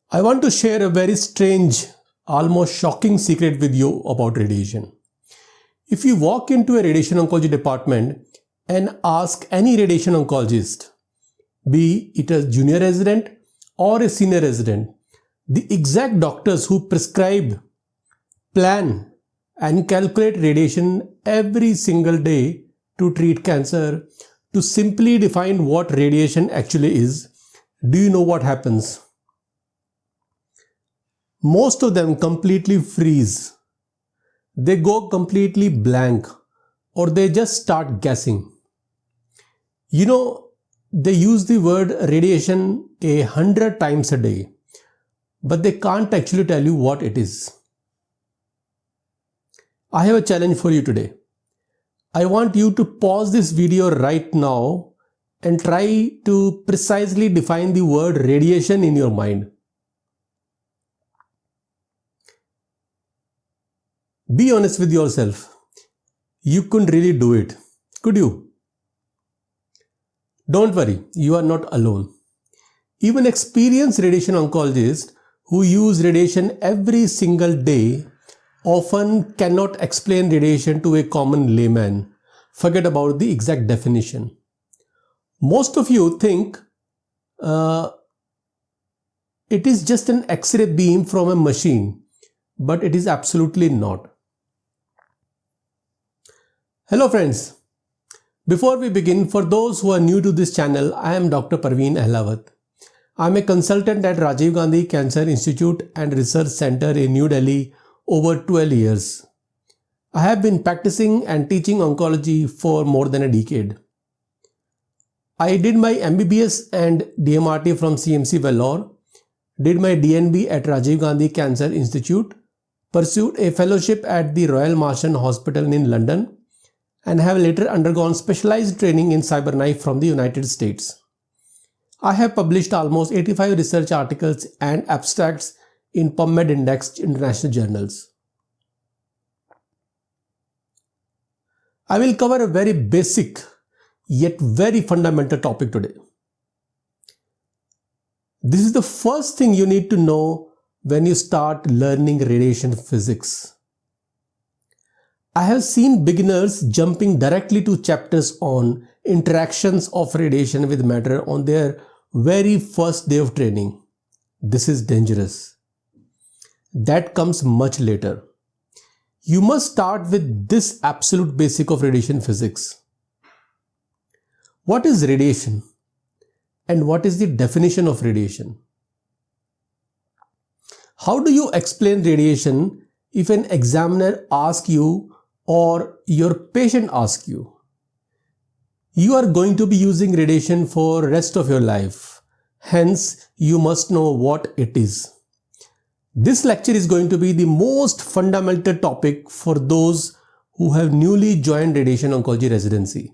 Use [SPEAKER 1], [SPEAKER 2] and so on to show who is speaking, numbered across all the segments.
[SPEAKER 1] I want to share a very strange, almost shocking secret with you about radiation. If you walk into a radiation oncology department and ask any radiation oncologist, be it a junior resident or a senior resident, the exact doctors who prescribe, plan, and calculate radiation every single day to treat cancer, to simply define what radiation actually is, do you know what happens? Most of them completely freeze. They go completely blank, or they just start guessing. They use the word radiation 100 times a day, but they can't actually tell you what it is. I have a challenge for you today. I want you to pause this video right now and try to precisely define the word radiation in your mind. Be honest with yourself. You couldn't really do it, could you? Don't worry, you are not alone. Even experienced radiation oncologists who use radiation every single day often cannot explain radiation to a common layman. Forget about the exact definition. Most of you think it is just an X-ray beam from a machine, but it is absolutely not. Hello friends. Before we begin, for those who are new to this channel, I am Dr. Parveen Ahlawat. I am a consultant at Rajiv Gandhi Cancer Institute and Research Center in New Delhi over 12 years. I have been practicing and teaching oncology for more than a decade. I did my MBBS and DMRT from CMC Vellore, did my DNB at Rajiv Gandhi Cancer Institute, pursued a fellowship at the Royal Marsden Hospital in London, and have later undergone specialized training in cyberknife from the United States. I have published almost 85 research articles and abstracts in PubMed indexed international journals. I will cover a very basic yet very fundamental topic today. This is the first thing you need to know when you start learning radiation physics. I have seen beginners jumping directly to chapters on interactions of radiation with matter on their very first day of training. This is dangerous. That comes much later. You must start with this absolute basic of radiation physics. What is radiation? And what is the definition of radiation? How do you explain radiation if an examiner asks you or your patient asks you? You are going to be using radiation for the rest of your life. Hence, you must know what it is. This lecture is going to be the most fundamental topic for those who have newly joined radiation oncology residency.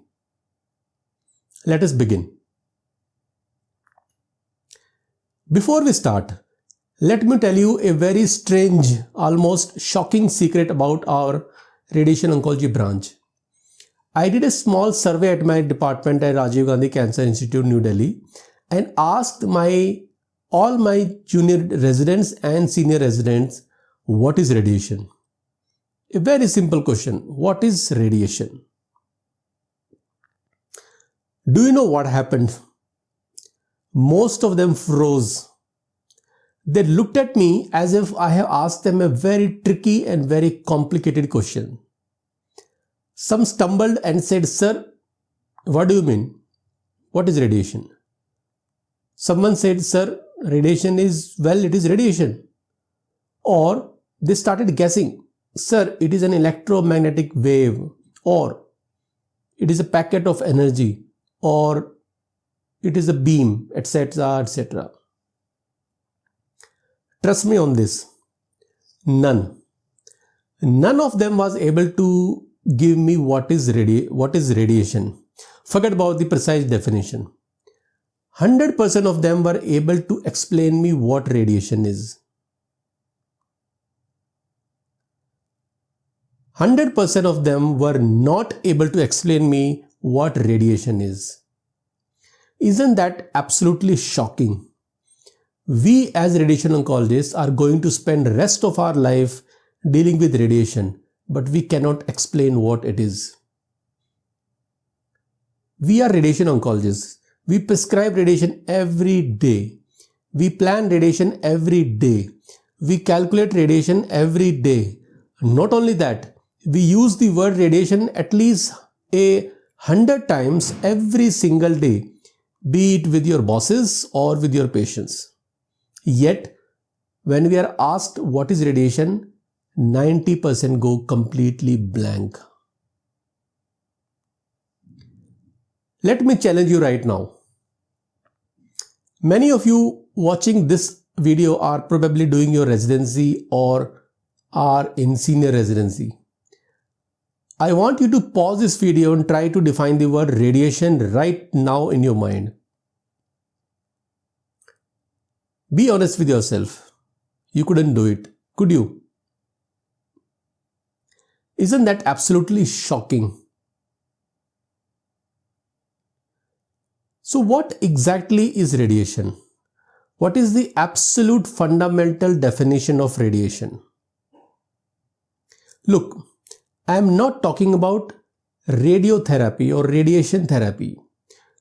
[SPEAKER 1] Let us begin. Before we start, let me tell you a very strange, almost shocking secret about our radiation oncology branch. I did a small survey at my department at Rajiv Gandhi Cancer Institute, New Delhi, and asked all my junior residents and senior residents, what is radiation? A very simple question. What is radiation? Do you know what happened? Most of them froze. They looked at me as if I have asked them a very tricky and very complicated question. Some stumbled and said, "Sir, what do you mean? What is radiation?" Someone said, "Sir, radiation is, it is radiation." Or they started guessing, "Sir, it is an electromagnetic wave," or "it is a packet of energy," or "it is a beam," etc., etc. Trust me on this. None of them was able to give me what is radiation. Forget about the precise definition. 100% of them were able to explain me what radiation is. 100% of them were not able to explain me what radiation is. Isn't that absolutely shocking? We as radiation oncologists are going to spend the rest of our life dealing with radiation, but we cannot explain what it is. We are radiation oncologists. We prescribe radiation every day. We plan radiation every day. We calculate radiation every day. Not only that, we use the word radiation at least 100 times every single day, be it with your bosses or with your patients. Yet, when we are asked what is radiation, 90% go completely blank. Let me challenge you right now. Many of you watching this video are probably doing your residency or are in senior residency. I want you to pause this video and try to define the word radiation right now in your mind. Be honest with yourself. You couldn't do it, could you? Isn't that absolutely shocking? So what exactly is radiation? What is the absolute fundamental definition of radiation? Look, I am not talking about radiotherapy or radiation therapy.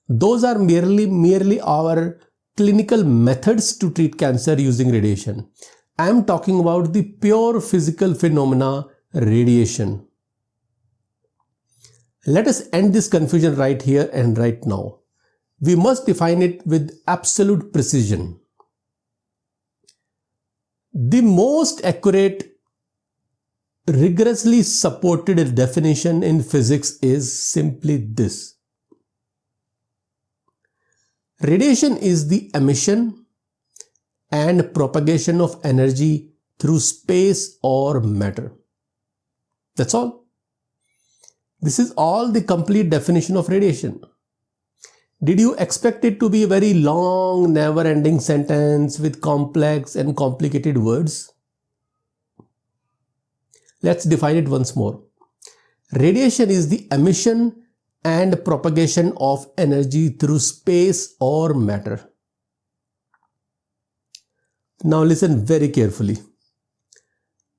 [SPEAKER 1] Those are merely our clinical methods to treat cancer using radiation. I am talking about the pure physical phenomena, radiation. Let us end this confusion right here and right now. We must define it with absolute precision. The most accurate, rigorously supported definition in physics is simply this. Radiation is the emission and propagation of energy through space or matter. That's all. This is all the complete definition of radiation. Did you expect it to be a very long, never-ending sentence with complex and complicated words? Let's define it once more. Radiation is the emission and propagation of energy through space or matter. Now listen very carefully.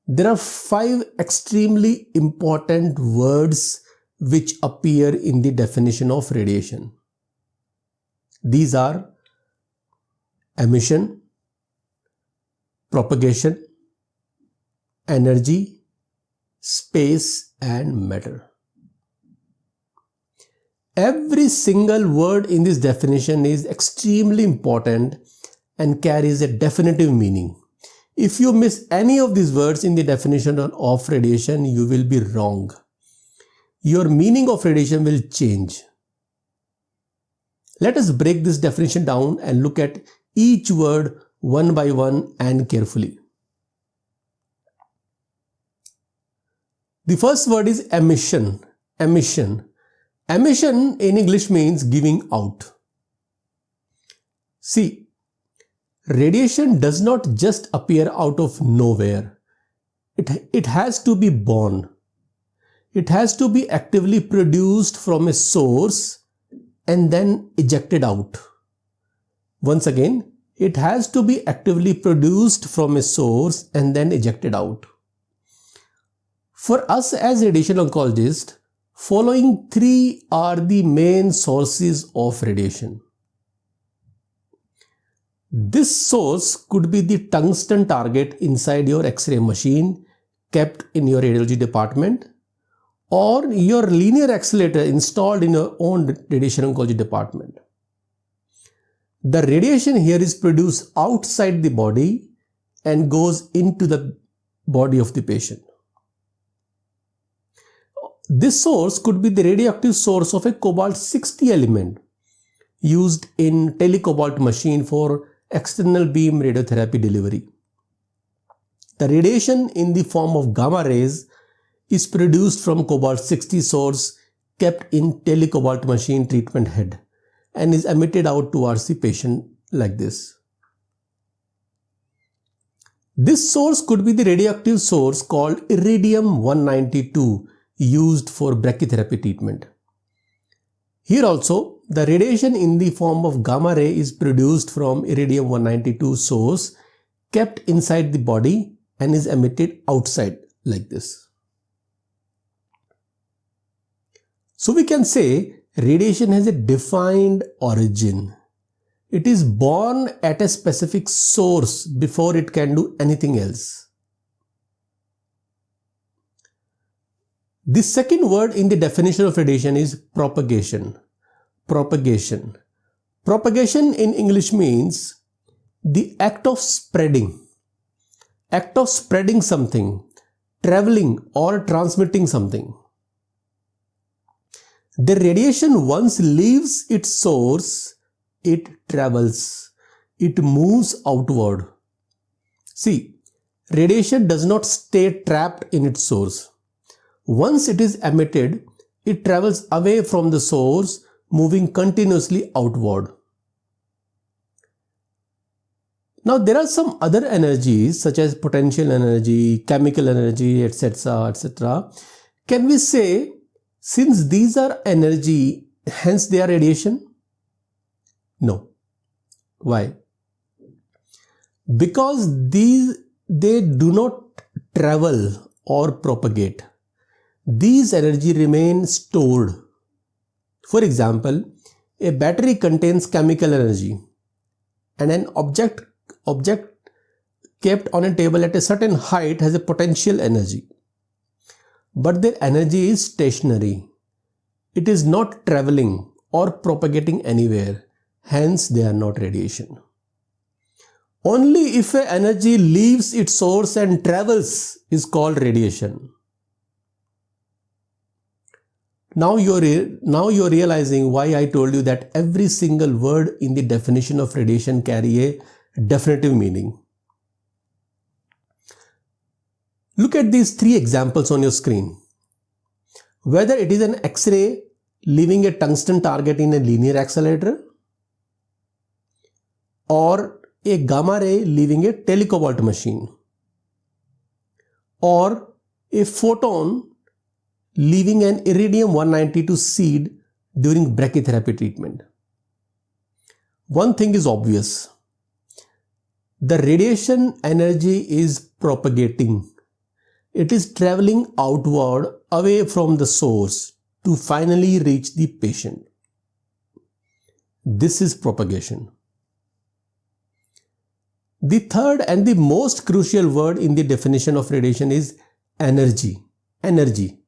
[SPEAKER 1] There are 5 extremely important words which appear in the definition of radiation. These are emission, propagation, energy, space, and matter. Every single word in this definition is extremely important and carries a definitive meaning. If you miss any of these words in the definition of radiation, you will be wrong. Your meaning of radiation will change. Let us break this definition down and look at each word one by one and carefully. The first word is emission. Emission. Emission in English means giving out. See, radiation does not just appear out of nowhere. It has to be born. It has to be actively produced from a source and then ejected out. Once again, it has to be actively produced from a source and then ejected out. For us as radiation oncologists, following 3 are the main sources of radiation. This source could be the tungsten target inside your X-ray machine kept in your radiology department, or your linear accelerator installed in your own radiation oncology department. The radiation here is produced outside the body and goes into the body of the patient. This source could be the radioactive source of a cobalt-60 element used in telecobalt machine for external beam radiotherapy delivery. The radiation in the form of gamma rays is produced from cobalt-60 source kept in telecobalt machine treatment head and is emitted out towards the patient like this. This source could be the radioactive source called iridium-192 used for brachytherapy treatment. Here also, the radiation in the form of gamma ray is produced from iridium-192 source kept inside the body and is emitted outside like this. So we can say radiation has a defined origin. It is born at a specific source before it can do anything else. The second word in the definition of radiation is propagation. Propagation. Propagation in English means the act of spreading. Act of spreading something, traveling or transmitting something. The radiation once leaves its source, it travels. It moves outward. See, radiation does not stay trapped in its source. Once it is emitted, it travels away from the source, moving continuously outward. Now there are some other energies such as potential energy, chemical energy, etc., etc. Can we say since these are energy, hence they are radiation? No. Why? Because they do not travel or propagate. These energy remain stored. For example, a battery contains chemical energy and an object kept on a table at a certain height has a potential energy. But their energy is stationary. It is not traveling or propagating anywhere. Hence, they are not radiation. Only if an energy leaves its source and travels is called radiation. Now you're realizing why I told you that every single word in the definition of radiation carry a definitive meaning. Look at these three examples on your screen. Whether it is an X-ray leaving a tungsten target in a linear accelerator, or a gamma ray leaving a telecobalt machine, or a photon leaving an iridium-192 seed during brachytherapy treatment. One thing is obvious. The radiation energy is propagating. It is traveling outward away from the source to finally reach the patient. This is propagation. The third and the most crucial word in the definition of radiation is energy. Energy.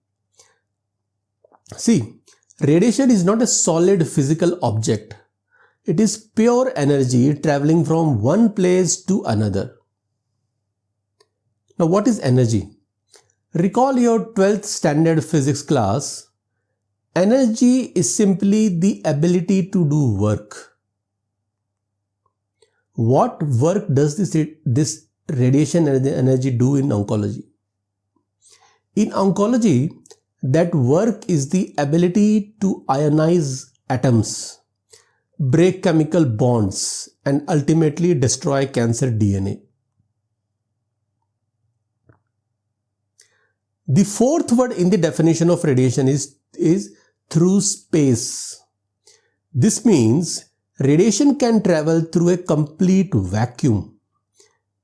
[SPEAKER 1] See, radiation is not a solid physical object. It is pure energy traveling from one place to another. Now, what is energy? Recall your 12th standard physics class. Energy is simply the ability to do work. What work does this radiation energy do in oncology? In oncology, that work is the ability to ionize atoms, break chemical bonds, and ultimately destroy cancer DNA. The fourth word in the definition of radiation is through space. This means radiation can travel through a complete vacuum.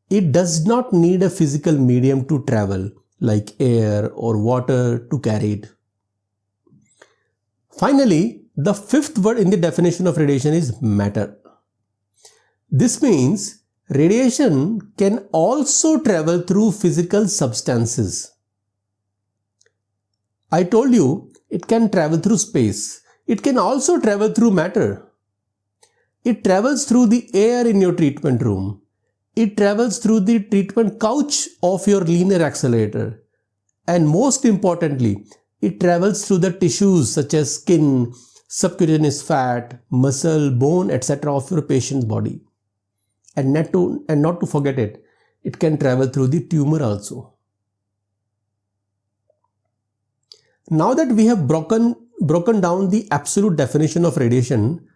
[SPEAKER 1] It does not need a physical medium to travel, like air or water, to carry it. Finally, the fifth word in the definition of radiation is matter. This means radiation can also travel through physical substances. I told you it can travel through space. It can also travel through matter. It travels through the air in your treatment room. It travels through the treatment couch of your linear accelerator. And most importantly, it travels through the tissues such as skin, subcutaneous fat, muscle, bone, etc. of your patient's body. And not to forget it, it can travel through the tumor also. Now that we have broken down the absolute definition of radiation,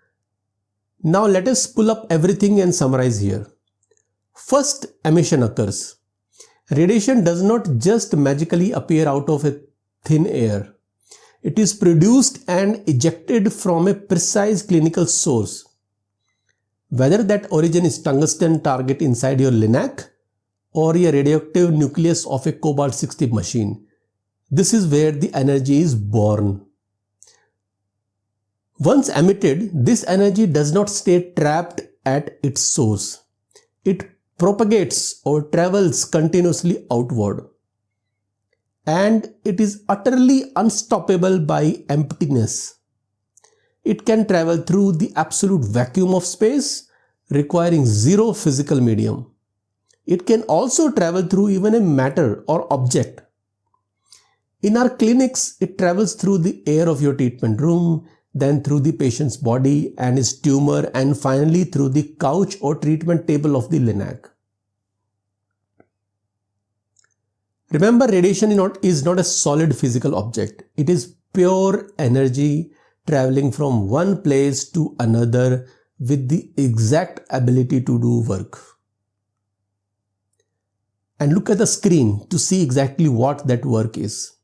[SPEAKER 1] now let us pull up everything and summarize here. First, emission occurs. Radiation does not just magically appear out of a thin air. It is produced and ejected from a precise clinical source. Whether that origin is tungsten target inside your linac or a radioactive nucleus of a cobalt-60 machine, this is where the energy is born. Once emitted, this energy does not stay trapped at its source. It propagates or travels continuously outward. And it is utterly unstoppable by emptiness. It can travel through the absolute vacuum of space, requiring zero physical medium. It can also travel through even a matter or object. In our clinics, it travels through the air of your treatment room, then through the patient's body and his tumor, and finally through the couch or treatment table of the linac. Remember, radiation is not a solid physical object. It is pure energy traveling from one place to another with the exact ability to do work. And look at the screen to see exactly what that work is.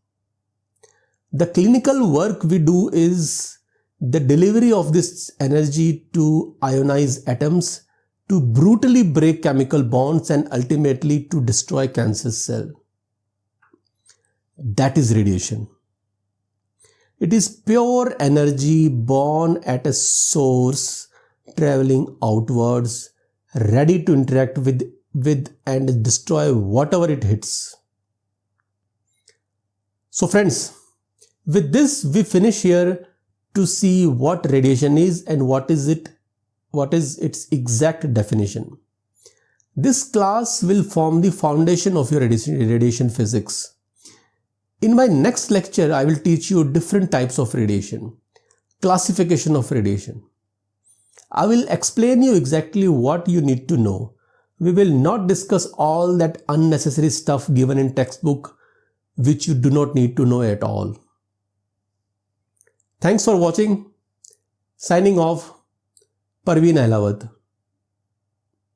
[SPEAKER 1] The clinical work we do is the delivery of this energy to ionize atoms, to brutally break chemical bonds, and ultimately to destroy cancer cells. That is radiation. It is pure energy born at a source, traveling outwards, ready to interact with and destroy whatever it hits. So friends, with this we finish here to see what radiation is and what is its exact definition. This class will form the foundation of your radiation physics. In my next lecture, I will teach you different types of radiation, classification of radiation. I will explain you exactly what you need to know. We will not discuss all that unnecessary stuff given in textbook which you do not need to know at all. Thanks for watching. Signing off, Parveen Ahlawat.